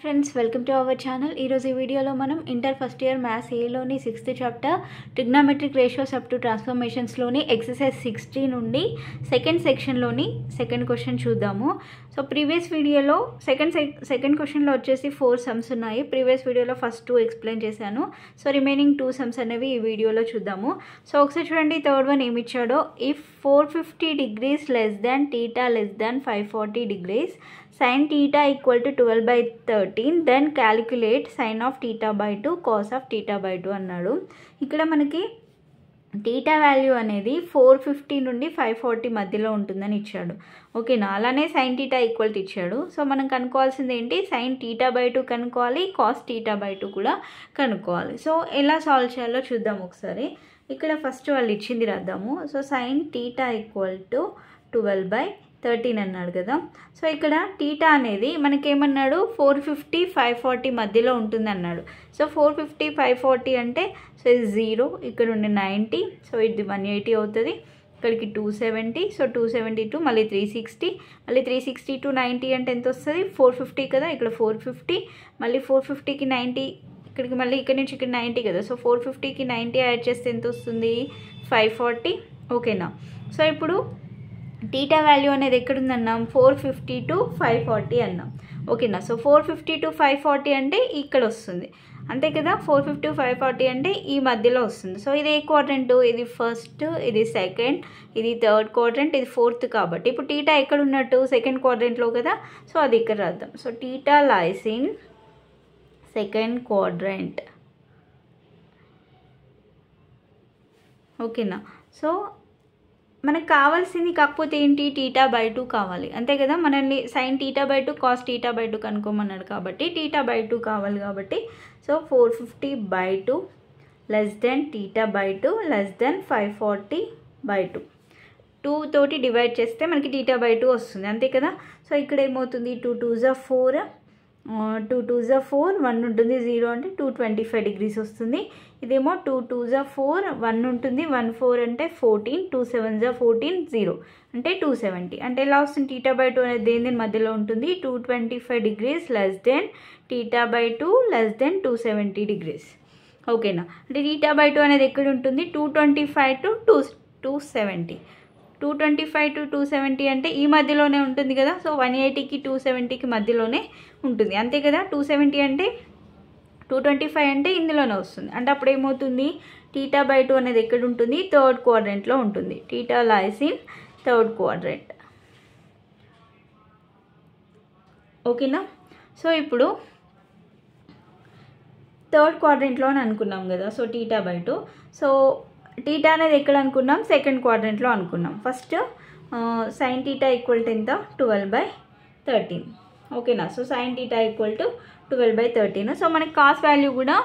Friends welcome to our channel. ఈరోజు ఈ వీడియోలో మనం ఇంటర్ ఫస్ట్ ఇయర్ మ్యాథ్స్ ఏలోని 6th chapter trigonometric ratios up to ట్రాన్స్ఫర్మేషన్స్లోని ఎక్సర్సైజ్ 60 నుండి సెకండ్ సెక్షన్లోని సెకండ్ క్వశ్చన్ చూద్దాము. సో ప్రీవియస్ వీడియోలో సెకండ్ క్వశ్చన్లో వచ్చేసి 4 సమ్స్ ఉన్నాయి. ప్రీవియస్ వీడియోలో ఫస్ట్ 2 ఎక్స్ప్లెయిన్ చేశాను. సో రిమైనింగ్ 2 సమ్స్ అనేవి ఈ వీడియోలో చూద్దాము. సో ఒకసారి చూడండి, థర్డ్ వన్ ఏమి ఇచ్చాడో. If 450 degrees less than theta less than 540 degrees sin theta equal to 12/13 then calculate sin of theta by 2 cos of theta by 2 అన్నాడు. ఇక్కడ మనకి theta వాల్యూ అనేది 450 నుండి 540 మధ్యలో ఉంటుందని ఇచ్చాడు. ఓకేనా, అలానే sin theta ఈక్వల్ టు ఇచ్చాడు. సో మనం కనుక్కోవాల్సింది ఏంటి, sin theta by 2 కనుక్కోవాలి, cos theta by 2 కూడా కనుక్కోవాలి. సో ఎలా సాల్వ్ చేయాలో చూద్దాం ఒకసారి. ఇక్కడ ఫస్ట్ వాళ్ళు ఇచ్చింది రాద్దాము. So sin theta equal to 12/13 అన్నాడు కదా. సో ఇక్కడ టీటా అనేది మనకేమన్నాడు, 450 540 మధ్యలో ఉంటుంది అన్నాడు. సో 450 540 అంటే సో ఇది 0, ఇక్కడ ఉండే 90, సో ఇది 180 అవుతుంది, ఇక్కడికి 270, సో 272 మళ్ళీ 360, మళ్ళీ 360 to 90 అంటే ఎంత వస్తుంది, 450 కదా, ఇక్కడ 450, మళ్ళీ 450కి 90, ఇక్కడికి మళ్ళీ ఇక్కడ నుంచి ఇక్కడ 90 కదా. సో 450కి 90 యాడ్ చేస్తే ఎంత వస్తుంది, 540. ఓకేనా, సో ఇప్పుడు టీటా వాల్యూ అనేది ఎక్కడుందన్నాం, 450 to 540 అన్నాం. ఓకేనా, సో 450 to 540 అంటే ఇక్కడ వస్తుంది అంతే కదా. 450 to 540 అంటే ఈ మధ్యలో వస్తుంది. సో ఇది ఏ క్వాడ్రంట్, ఇది ఫస్ట్, ఇది సెకండ్, ఇది థర్డ్ క్వాడ్రంట్, ఇది ఫోర్త్. కాబట్టి ఇప్పుడు టీటా ఎక్కడ ఉన్నట్టు, సెకండ్ క్వాడ్రంట్లో కదా. సో అది ఇక్కడ రాద్దాం. So theta lies in second quadrant. ఓకేనా, సో మనకు కావాల్సింది కాకపోతే ఏంటి, టీటా బై 2 కావాలి అంతే కదా. మనల్ని sine theta by 2 cos theta by 2 కనుక్కోమన్నాడు కాబట్టి టీటా బై 2 కావాలి. కాబట్టి so 450 by 2 less than theta by 2 less than 540 by 2. 2 తోటి డివైడ్ చేస్తే మనకి టీటా బై 2 వస్తుంది అంతే కదా. సో ఇక్కడ ఏమవుతుంది, 2 2s are 4, 2 2s are 4, 1 ఉంటుంది, 0 అంటే 225 degrees వస్తుంది. ఇదేమో 2 2s are 4, 1 ఉంటుంది, 1 4 అంటే 14, 2 7s are 14, 0 అంటే 270. అంటే ఎలా వస్తుంది, టీటా బై 2 అనేది దేని మధ్యలో ఉంటుంది, 225 degrees less than theta by 2 less than 270 degrees. ఓకేనా, అంటే టీటా బై 2 అనేది ఎక్కడ ఉంటుంది, 225 to 270. 225 to 270 అంటే ఈ మధ్యలోనే ఉంటుంది కదా. సో 180కి 270కి మధ్యలోనే ఉంటుంది అంతే కదా. 270 అంటే 225 అంటే ఇందులోనే వస్తుంది. అంటే అప్పుడు ఏమవుతుంది, టీటా బై 2 అనేది ఎక్కడ ఉంటుంది, థర్డ్ క్వాడ్రంట్లో ఉంటుంది. Theta lies in third quadrant. ఓకేనా, సో ఇప్పుడు థర్డ్ క్వాడ్రంట్లో అని అనుకున్నాం కదా. So theta by 2, so theta అనేది ఎక్కడ అనుకున్నాం, సెకండ్ క్వాడ్రంట్లో అనుకున్నాం. First sine theta equal to ఎంత, 12/13. ఓకేనా, so sine theta equal to 12/13. So మనకి కాస్ వాల్యూ కూడా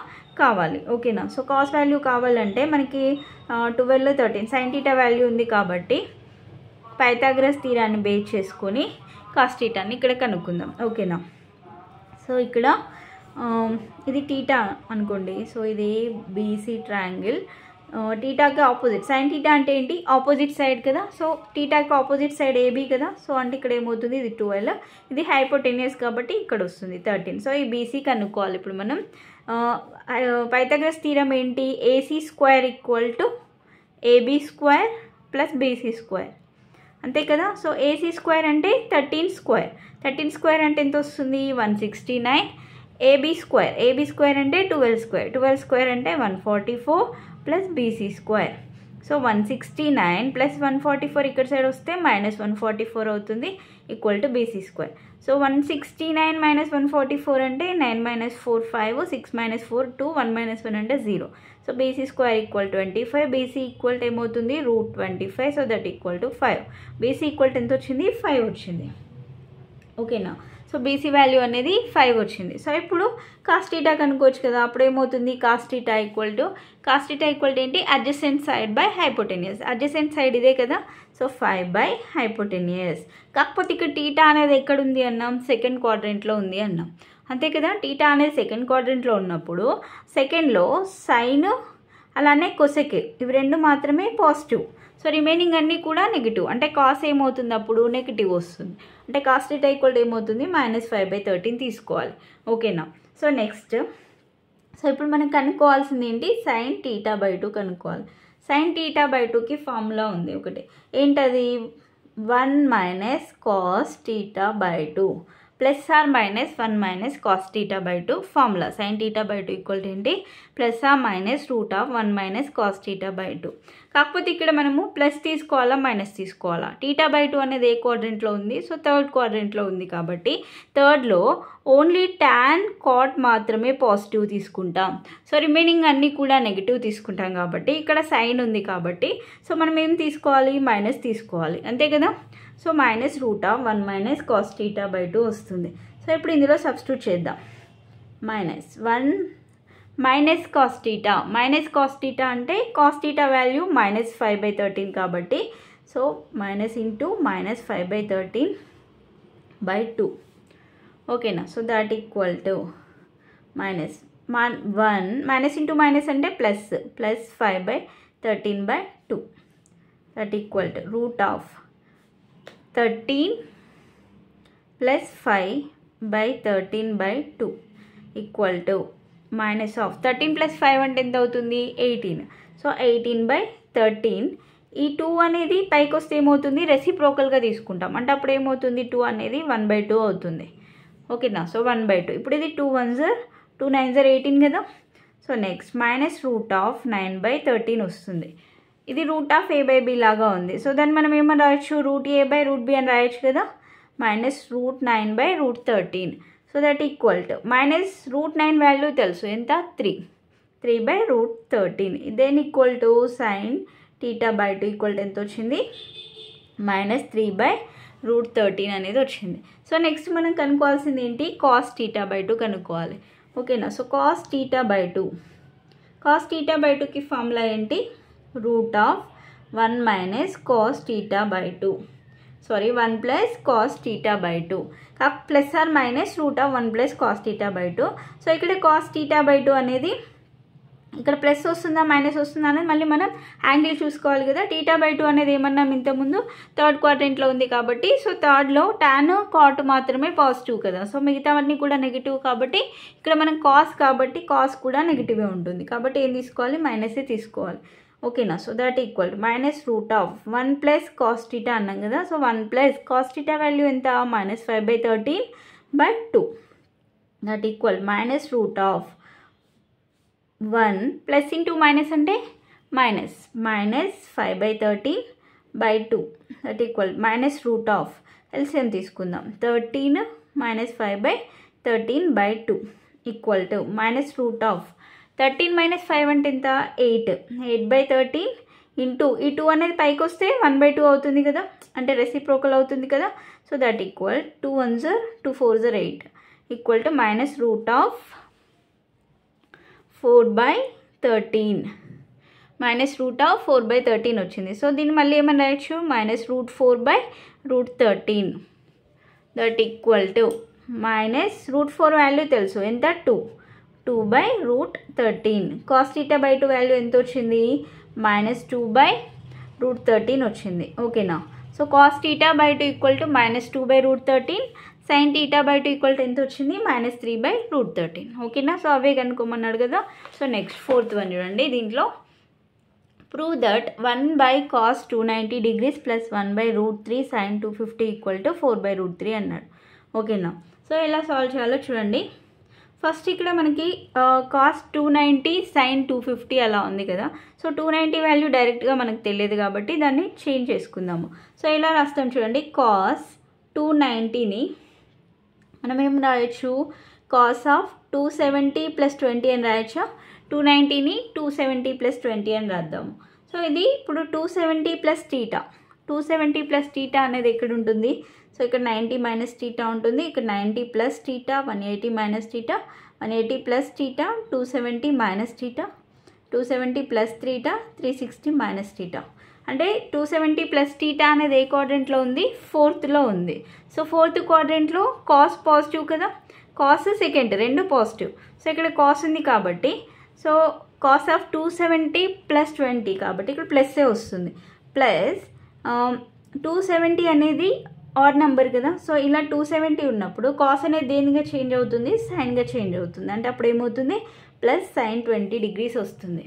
కావాలి. ఓకేనా, సో కాస్ వాల్యూ కావాలంటే మనకి 12 13 సైన్ టీటా వాల్యూ ఉంది కాబట్టి పైథాగరస్ థీరాన్ని బేస్ చేసుకొని కాస్ టీటాని ఇక్కడ కనుక్కుందాం. ఓకేనా, సో ఇక్కడ ఇది టీటా అనుకోండి. సో ఇది బీసీ ట్రయాంగిల్, టీటాకి ఆపోజిట్. సైన్ టీటా అంటే ఏంటి, ఆపోజిట్ సైడ్ కదా. సో టీటాకి ఆపోజిట్ సైడ్ ఏబీ కదా. సో అంటే ఇక్కడ ఏమవుతుంది, ఇది 12, ఇది హైపోటెనియస్ కాబట్టి ఇక్కడ వస్తుంది 13. సో ఈ బీసీ కనుక్కోవాలి ఇప్పుడు మనం. పైథాగరస్ థీరం ఏంటి, AC square equal to AB square plus BC square అంతే కదా. సో ఏసీ స్క్వేర్ అంటే 13 స్క్వేర్, 13 స్క్వేర్ అంటే ఎంత వస్తుంది, 169. ఏబీ స్క్వేర్ అంటే 12 స్క్వేర్, 12 స్క్వేర్ అంటే 144 plus BC square. So 169 plus 144 ఇక్కడ సైడ్ వస్తే -144 అవుతుంది, equal to BC square. So 169 - 144 అంటే 9 - 4 5, 6 - 4 2, 1 - 1 అంటే 0. So BC square equal 25, BC equal ఏమవుతుంది, √25. So that equal to 5. BC equal ఎంత వచ్చింది, 5 వచ్చింది. ఓకేనా, సో బీసీ వాల్యూ అనేది 5 వచ్చింది. సో ఇప్పుడు కాస్ టీటా కనుక్కోవచ్చు కదా. అప్పుడు ఏమవుతుంది, కాస్ టీటా ఈక్వల్ టు ఏంటి, adjacent side by hypotenuse. Adjacent side ఇదే కదా. సో 5/హైపోటెనియస్. కాకపోతే ఇక్కడ టీటా అనేది ఎక్కడ ఉంది అన్నాం, సెకండ్ క్వాడ్రంట్లో ఉంది అన్నాం అంతే కదా. టీటా అనేది సెకండ్ క్వాడ్రంట్లో ఉన్నప్పుడు సెకండ్లో సైన్ అలానే కొసెక్ ఇవి రెండు మాత్రమే పాజిటివ్. సో రిమైనింగ్ అన్నీ కూడా నెగిటివ్, అంటే కాస్ ఏమవుతుంది అప్పుడు నెగిటివ్ వస్తుంది, అంటే కాస్ థీటా ఈక్వల్ టు ఏమవుతుంది -5/13 తీసుకోవాలి. ఓకేనా. సో నెక్స్ట్, సో ఇప్పుడు మనం కనుక్కోవాల్సింది ఏంటి, sin θ/2 కనుక్కోవాలి. sin θ/2కి ఫార్ములా ఉంది ఒకటి, ఏంటది 1 - cos θ/2 +or - cos θ/2 ఫార్ములా. sin θ/2 ఈక్వల్ టు ఏంటి +or - cos θ/2. కాకపోతే ఇక్కడ మనము ప్లస్ తీసుకోవాలా మైనస్ తీసుకోవాలా, θ/2 అనేది ఏ క్వాడ్రెంట్లో ఉంది, సో థర్డ్ క్వాడ్రెంట్లో ఉంది కాబట్టి థర్డ్లో ఓన్లీ tan cot మాత్రమే పాజిటివ్ తీసుకుంటాం. సో రిమైనింగ్ అన్నీ కూడా నెగిటివ్ తీసుకుంటాం కాబట్టి ఇక్కడ సైన్ ఉంది కాబట్టి సో మనం ఏం తీసుకోవాలి, మైనస్ తీసుకోవాలి, అంతే కదా. సో -1 - cos θ/2 వస్తుంది. సో ఇప్పుడు ఇందులో సబ్స్టిట్యూట్ చేద్దాం. -1 - cos θ, cos θ అంటే cos θ వాల్యూ -5/13 కాబట్టి సో -5/13/2. ఓకేనా. సో దట్ ఈక్వల్ టు -1 అంటే +5/13/2 that equal to √13 + 5/13/2 equal to -13 + 5 అంటే ఎంత అవుతుంది 18. సో 18/13. ఈ 2 అనేది పైకి వస్తే ఏమవుతుంది రెసిప్రోకల్గా తీసుకుంటాం, అంటే అప్పుడు ఏమవుతుంది 2 అనేది 1/2 అవుతుంది. ఓకేనా. సో 1/2. ఇప్పుడు ఇది 2 1s 2 9s 18 కదా. సో నెక్స్ట్ -9/13 వస్తుంది. ఇది √a/b లాగా ఉంది. సో దాన్ని మనం ఏమని రాయొచ్చు, √a/√b అని రాయొచ్చు కదా. -9/13. So that equal to -√9 value తెలుసు ఎంత 3/13. Then equal to sin θ/2 equal to ఎంత వచ్చింది -3/13 అనేది వచ్చింది. సో నెక్స్ట్ మనం కనుక్కోవాల్సింది ఏంటి, cos θ/2 కనుక్కోవాలి. ఓకేనా. సో cos θ/2కి ఫార్ములా ఏంటి, √1 - cos θ/2 1 + cos θ/2 plus or minus √1 + cos θ/2. So ఇక్కడ cos θ/2 అనేది ఇక్కడ ప్లస్ వస్తుందా మైనస్ వస్తుందా అనేది మళ్ళీ మనం యాంగిల్ చూసుకోవాలి కదా. θ/2 అనేది ఏమన్నాం ఇంతకుముందు థర్డ్ క్వాడ్రెంట్లో ఉంది కాబట్టి సో థర్డ్లో tan cot మాత్రమే పాజిటివ్ కదా. సో మిగతావన్నీ కూడా నెగిటివ్ కాబట్టి ఇక్కడ మనం కాస్ కాబట్టి కాస్ కూడా నెగిటివే ఉంటుంది కాబట్టి ఏం తీసుకోవాలి, మైనసే తీసుకోవాలి. ఓకేనా. సో దట్ ఈక్వల్ √1 + cos θ అన్నాం కదా. సో 1 + cos θ వాల్యూ ఎంత -5/13/2 that equal -√1 plus into minus అంటే -5/13/2 దట్ ఈక్వల్ -√ ఎల్సిఎం తీసుకుందాం 13 - 5/13/2 ఈక్వల్ టు -√13 - 5 అంటే ఎంత 8/13 ఇంటూ ఈ 2 అనేది పైకి వస్తే 1/2 అవుతుంది కదా, అంటే రెసిప్రోకల్ అవుతుంది కదా. So that equal 2 1s 2 4s 8 equal to -4/13 -√4/13 వచ్చింది. సో దీన్ని మళ్ళీ ఏమని రాయొచ్చు -√4/13 దట్ ఈక్వల్ టు -√4 వాల్యూ తెలుసు ఎంత 2/√13 cos θ/2 వాల్యూ ఎంత వచ్చింది -2/√13 వచ్చింది. ఓకేనా. So cos θ/2 equal to -2/√13 sin θ/2 equal to ఎంత వచ్చింది -3/√13. ఓకేనా. సో అవే కనుక్కోమన్నాడు కదా. సో నెక్స్ట్ ఫోర్త్ వన్ చూడండి. దీంట్లో prove that 1/cos 290 degrees + 1/√3 sin 250 equal to 4/√3 అన్నాడు. ఓకేనా. సో ఎలా సాల్వ్ చేయాలో చూడండి. ఫస్ట్ ఇక్కడ మనకి cos 290 sin 250 అలా ఉంది కదా. సో 290 వాల్యూ డైరెక్ట్గా మనకు తెలియదు కాబట్టి దాన్ని చేంజ్ చేసుకుందాము. సో ఎలా రాస్తాం చూడండి. cos 290ని మనం ఏం రాయొచ్చు cos ఆఫ్ 270 + 20 అని రాయొచ్చా. 290ని 270 + 20 అని రాద్దాము. సో ఇది ఇప్పుడు 270 + θ 270 + θ అనేది ఎక్కడ ఉంటుంది. సో ఇక్కడ 90 - θ ఉంటుంది, ఇక్కడ 90 + θ 180 - θ 180 + θ 270 - θ 270 + θ 360 - θ అంటే 270 + θ అనేది ఏ క్వాడ్రెంట్లో ఉంది ఫోర్త్లో ఉంది. సో ఫోర్త్ క్వాడ్రెంట్లో కాస్ పాజిటివ్ కదా, కాస్ సెకండ్ రెండు పాజిటివ్. సో ఇక్కడ కాస్ ఉంది కాబట్టి సో cos ఆఫ్ 270 + 20 కాబట్టి ఇక్కడ ప్లస్సే వస్తుంది. ప్లస్ 270 అనేది ఆడ్ నెంబర్ కదా. సో ఇలా 270 ఉన్నప్పుడు కాస్ అనేది దేనిగా చేంజ్ అవుతుంది, సైన్గా చేంజ్ అవుతుంది. అంటే అప్పుడు ఏమవుతుంది, ప్లస్ సైన్ 20 degrees వస్తుంది.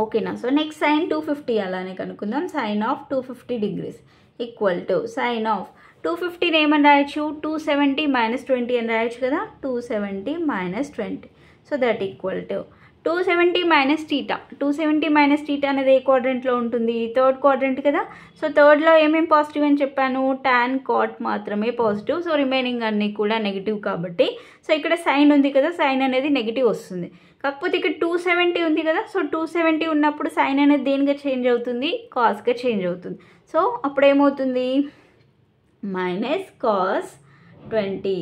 ఓకేనా. సో నెక్స్ట్ సైన్ 250 అలానే కనుక్కుందాం. Sine of 250 degrees equal to sine of 250 ఏమని రాయొచ్చు, 270 - 20 అని రాయొచ్చు కదా. 270 - 20. So that equal to 270 - θ. 270 - θ అనేది ఏ క్వాడ్రంట్లో ఉంటుంది, థర్డ్ క్వాడ్రంట్ కదా. సో థర్డ్లో ఏమేమి పాజిటివ్ అని చెప్పాను, tan cot మాత్రమే పాజిటివ్. సో రిమైనింగ్ అన్నీ కూడా నెగిటివ్ కాబట్టి సో ఇక్కడ సైన్ ఉంది కదా, సైన్ అనేది నెగిటివ్ వస్తుంది. కాకపోతే ఇక్కడ 270 ఉంది కదా. సో 270 ఉన్నప్పుడు సైన్ అనేది దేనిగా చేంజ్ అవుతుంది, కాస్గా చేంజ్ అవుతుంది. సో అప్పుడు ఏమవుతుంది, మైనస్ కాస్ 20.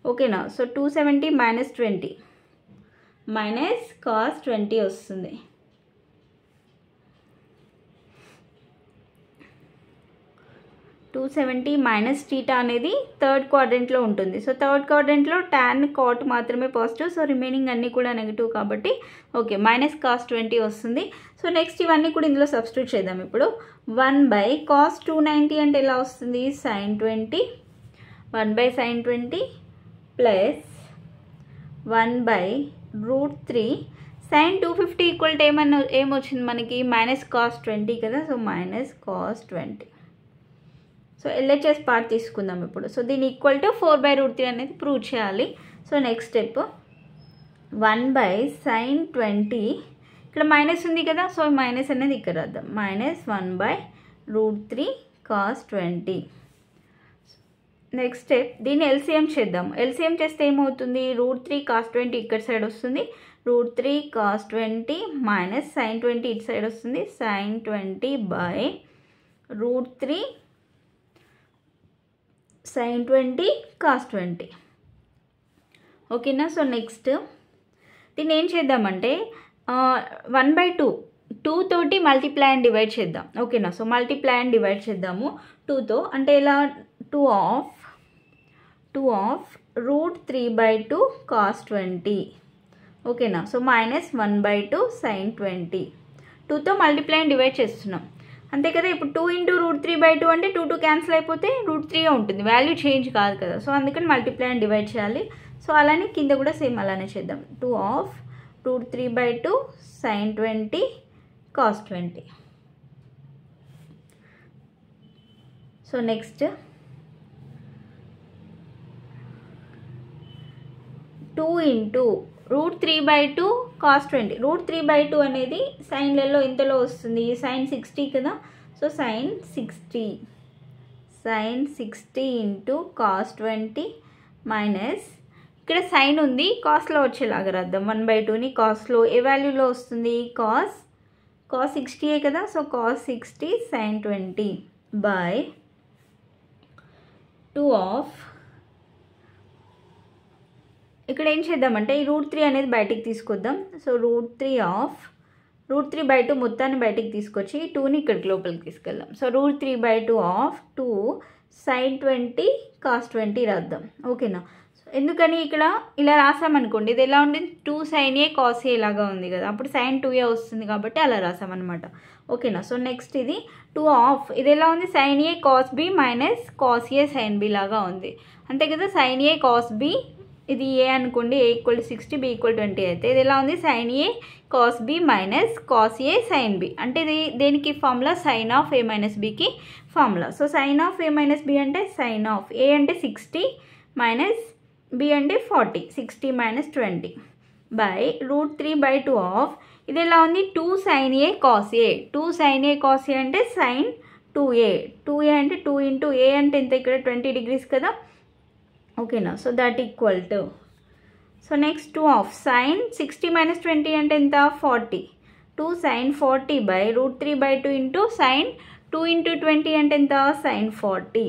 ఓకేనా. సో 270 - 20 మైనస్ కాస్ 20 వస్తుంది. -θ అనేది థర్డ్ క్వాడ్రంట్లో ఉంటుంది. సో థర్డ్ క్వాడ్రంట్లో tan cot మాత్రమే పాజిటివ్. సో రిమైనింగ్ అన్నీ కూడా నెగిటివ్ కాబట్టి ఓకే మైనస్ కాస్ 20 వస్తుంది. సో నెక్స్ట్ ఇవన్నీ కూడా ఇందులో సబ్స్టిట్యూట్ చేద్దాం. ఇప్పుడు 1/cos 290 అంటే ఎలా వస్తుంది, sin 20, 1/sin 20 plus 1/√3 sin 250 equal to ఏమొచ్చింది మనకి, మైనస్ కాస్ 20 కదా. So minus cos 20. So LHS part తీసుకుందాం ఇప్పుడు. సో దీని ఈక్వల్ టు 4/√3 అనేది ప్రూవ్ చేయాలి. సో నెక్స్ట్ స్టెప్ 1/sin 20 ఇక్కడ మైనస్ ఉంది కదా. సో మైనస్ అనేది ఇక్కడ రాద్దాం, మైనస్ 1/√3 cos 20. నెక్స్ట్ స్టెప్ దీన్ని LCM చేద్దాం. LCM చేస్తే ఏమవుతుంది, √3 cos 20 ఇక్కడ సైడ్ వస్తుంది, √3 cos 20 మైనస్ sin 20 ఇటు సైడ్ వస్తుంది, sin 20/√3 sin 20 cos 20. ఓకేనా. సో నెక్స్ట్ దీన్ని ఏం చేద్దామంటే 1/2 తోటి మల్టిప్లై అండ్ డివైడ్ చేద్దాం. ఓకేనా. సో మల్టిప్లై అండ్ డివైడ్ చేద్దాము 2తో. అంటే ఇలా 2 ఆఫ్ √3/2 cos 20. ఓకేనా. So minus 1/2 sin 20. 2తో మల్టిప్లై అండ్ డివైడ్ చేస్తున్నాం అంతే కదా. ఇప్పుడు 2 × √3/2 అంటే 2 క్యాన్సిల్ అయిపోతే √3 ఉంటుంది, వాల్యూ చేంజ్ కాదు కదా. సో అందుకని మల్టిప్లై అండ్ డివైడ్ చేయాలి. సో అలానే కింద కూడా సేమ్ అలానే చేద్దాం. 2 of √3/2 sin 20 cos 20. So next 2 × √3/2 cos 20. √3/2 అనేది సైన్లలో ఇంతలో వస్తుంది, sin 60 కదా. సో sin 60 × cos 20 మైనస్ ఇక్కడ సైన్ ఉంది, కాస్ట్లో వచ్చేలాగా రాద్దాం. 1/2ని కాస్ట్లో ఏ వాల్యూలో వస్తుంది, cos 60 కదా. సో cos 60 sin 20/2 ఆఫ్ ఇక్కడ ఏం చేద్దామంటే ఈ √3 అనేది బయటికి తీసుకొద్దాం. సో √3/2 మొత్తాన్ని బయటికి తీసుకొచ్చి 2ని ఇక్కడికి లోపలికి తీసుకెళ్దాం. సో √3/2 ఆఫ్ 2 sin 20 cos 20 రాద్దాం. ఓకేనా. ఎందుకని ఇక్కడ ఇలా రాసామనుకోండి, ఇది ఎలా ఉంది, 2 sin A cos A లాగా ఉంది కదా. అప్పుడు sin 2A వస్తుంది కాబట్టి అలా రాసామన్నమాట. ఓకేనా. సో నెక్స్ట్ ఇది 2 ఆఫ్ ఇది ఎలా ఉంది, sin A cos B minus cos A sin B లాగా ఉంది అంతే కదా. sin A cos B ఇది A అనుకోండి, A = 60 B = 20 అయితే ఇది ఎలా ఉంది, sin A cos B minus cos A sin B. అంటే ఇది దేనికి ఫార్ములా, sin ఆఫ్ A - Bకి formula. So sin of A - B అంటే sin ఆఫ్ A అంటే 60 మైనస్ B అంటే 40, 60 - 20 /√3/2 ఆఫ్ ఇది ఎలా ఉంది, 2 sin A cos A. 2 sin A cos A అంటే sin 2A. 2A అంటే 2 × A అంటే ఇంత ఇక్కడ 20 degrees కదా. ఓకేనా. So that equal to so next 2 of sin 60 - 20 అంటే ఎంత, 40. 2 sin 40 /√3/2 ఇంటూ sin 2 × 20 అంటే ఎంత, sin 40.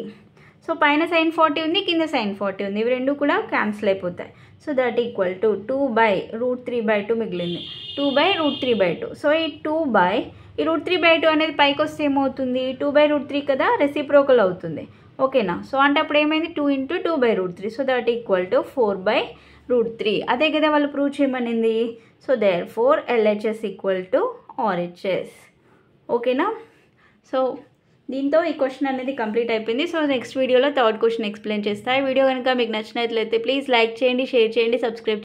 సో పైన sin 40 ఉంది, కింద sin 40 ఉంది, ఇవి రెండు కూడా క్యాన్సిల్ అయిపోతాయి. సో దట్ ఈక్వల్ టు 2/√3/2 మిగిలింది, 2/√3/2. సో ఈ √3/2 అనేది పైకి వస్తే ఏమవుతుంది, 2/√3 కదా, రెసిప్రోకల్ అవుతుంది. ఓకేనా. సో అంటే అప్పుడు ఏమైంది, 2 × 2/√3. So that equal to 4/√3. అదే కదా వాళ్ళు ప్రూవ్ చేయమనింది. So therefore LHS equal to RHS. ఓకేనా. సో దీంతో ఈ క్వశ్చన్ అనేది కంప్లీట్ అయిపోయింది. సో నెక్స్ట్ వీడియోలో థర్డ్ క్వశ్చన్ ఎక్స్ప్లెయిన్ చేస్తాను. ఈ వీడియో కనుక మీకు నచ్చినట్లయితే ప్లీజ్ లైక్ చేయండి, షేర్ చేయండి, సబ్స్క్రైబ్